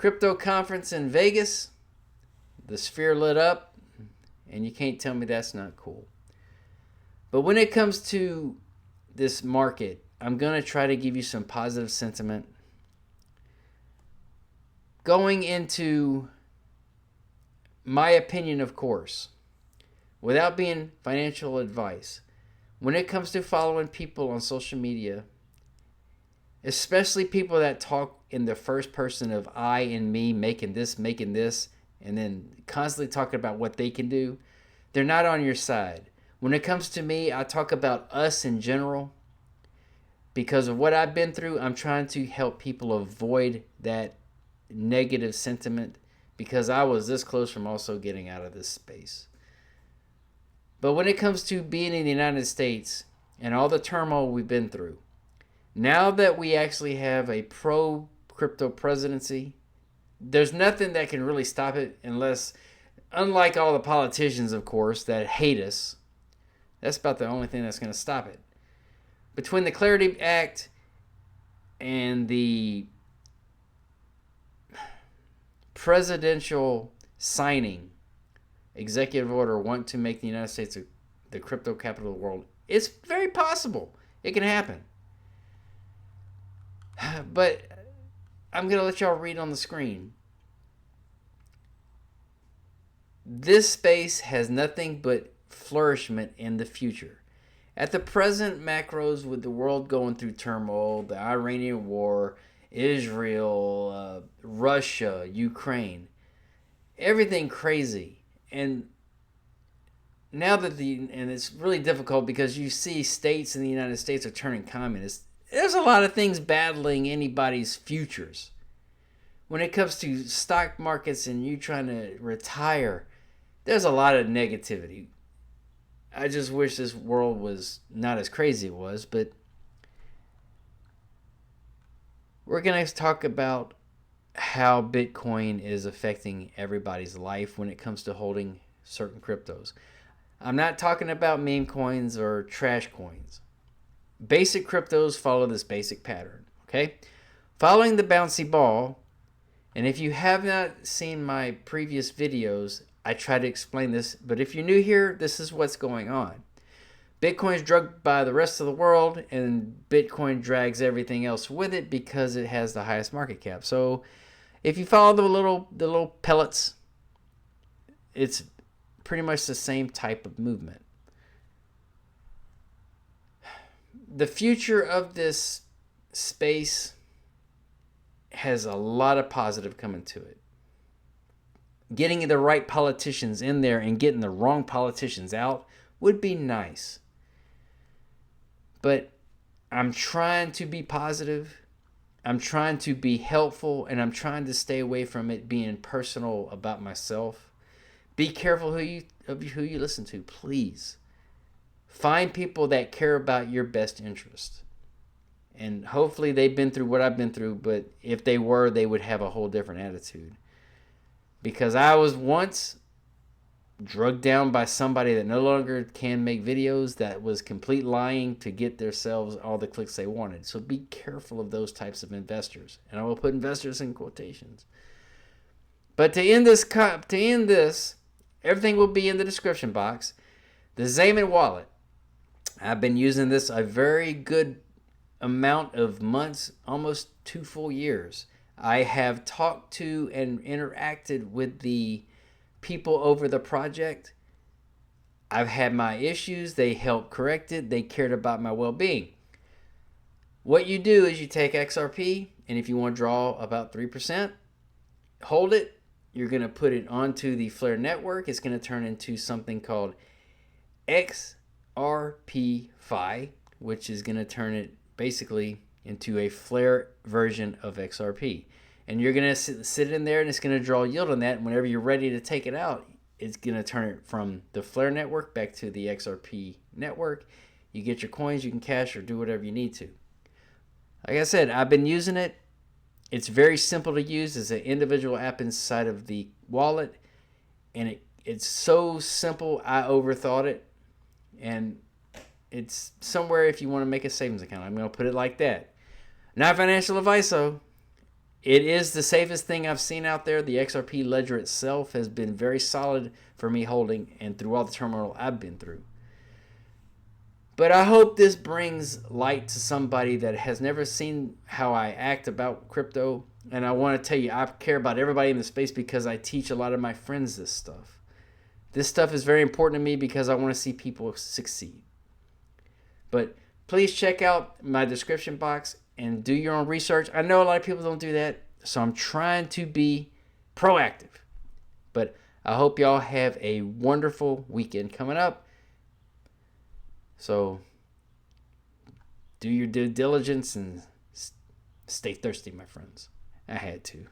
crypto conference in Vegas. The sphere lit up, and you can't tell me that's not cool. But when it comes to this market, I'm going to try to give you some positive sentiment. Going into my opinion, of course, without being financial advice, when it comes to following people on social media, especially people that talk in the first person of I and me, making this, and then constantly talking about what they can do, they're not on your side. When it comes to me, I talk about us in general. Because of what I've been through, I'm trying to help people avoid that negative sentiment, because I was this close from also getting out of this space. But when it comes to being in the United States and all the turmoil we've been through, now that we actually have a pro-crypto presidency, there's nothing that can really stop it unless, unlike all the politicians, of course, that hate us, that's about the only thing that's going to stop it. Between the Clarity Act and the presidential signing executive order want to make the United States the crypto capital of the world, it's very possible it can happen. But I'm going to let y'all read on the screen. This space has nothing but flourishment in the future. At the present macros, with the world going through turmoil, the Iranian war, Israel, Russia, Ukraine, everything crazy. And now that and it's really difficult because you see states in the United States are turning communist. There's a lot of things battling anybody's futures. When it comes to stock markets and you trying to retire, there's a lot of negativity. I just wish this world was not as crazy it was, but we're going to talk about how Bitcoin is affecting everybody's life when it comes to holding certain cryptos. I'm not talking about meme coins or trash coins. Basic cryptos follow this basic pattern, okay? Following the bouncy ball, and if you have not seen my previous videos, I try to explain this, but if you're new here, this is what's going on. Bitcoin is drugged by the rest of the world, and Bitcoin drags everything else with it because it has the highest market cap. So if you follow the little pellets, it's pretty much the same type of movement. The future of this space has a lot of positive coming to it. Getting the right politicians in there and getting the wrong politicians out would be nice. But I'm trying to be positive. I'm trying to be helpful, and I'm trying to stay away from it being personal about myself. Be careful who you listen to, please. Find people that care about your best interest. And hopefully they've been through what I've been through, but if they were, they would have a whole different attitude. Because I was once drugged down by somebody that no longer can make videos, that was complete lying to get themselves all the clicks they wanted. So be careful of those types of investors. And I will put investors in quotations. But to end this, everything will be in the description box. The Zaman wallet. I've been using this a very good amount of months, almost 2 full years. I have talked to and interacted with the people over the project. I've had my issues. They helped correct it. They cared about my well-being. What you do is you take XRP, and if you want to draw about 3%, hold it. You're going to put it onto the Flare network. It's going to turn into something called XRP-Fi, which is going to turn it basically into a Flare version of XRP. And you're going to sit in there, and it's going to draw yield on that. And whenever you're ready to take it out, it's going to turn it from the Flare network back to the XRP network. You get your coins, you can cash or do whatever you need to. Like I said, I've been using it. It's very simple to use. It's an individual app inside of the wallet. And it's so simple, I overthought it. And it's somewhere if you want to make a savings account. I'm going to put it like that. Not financial advice, though. It is the safest thing I've seen out there. The XRP ledger itself has been very solid for me holding and through all the turmoil I've been through. But I hope this brings light to somebody that has never seen how I act about crypto. And I want to tell you, I care about everybody in the space because I teach a lot of my friends this stuff. This stuff is very important to me because I want to see people succeed. But please check out my description box and do your own research. I know a lot of people don't do that, so I'm trying to be proactive. But I hope y'all have a wonderful weekend coming up. So do your due diligence and stay thirsty, my friends. I had to.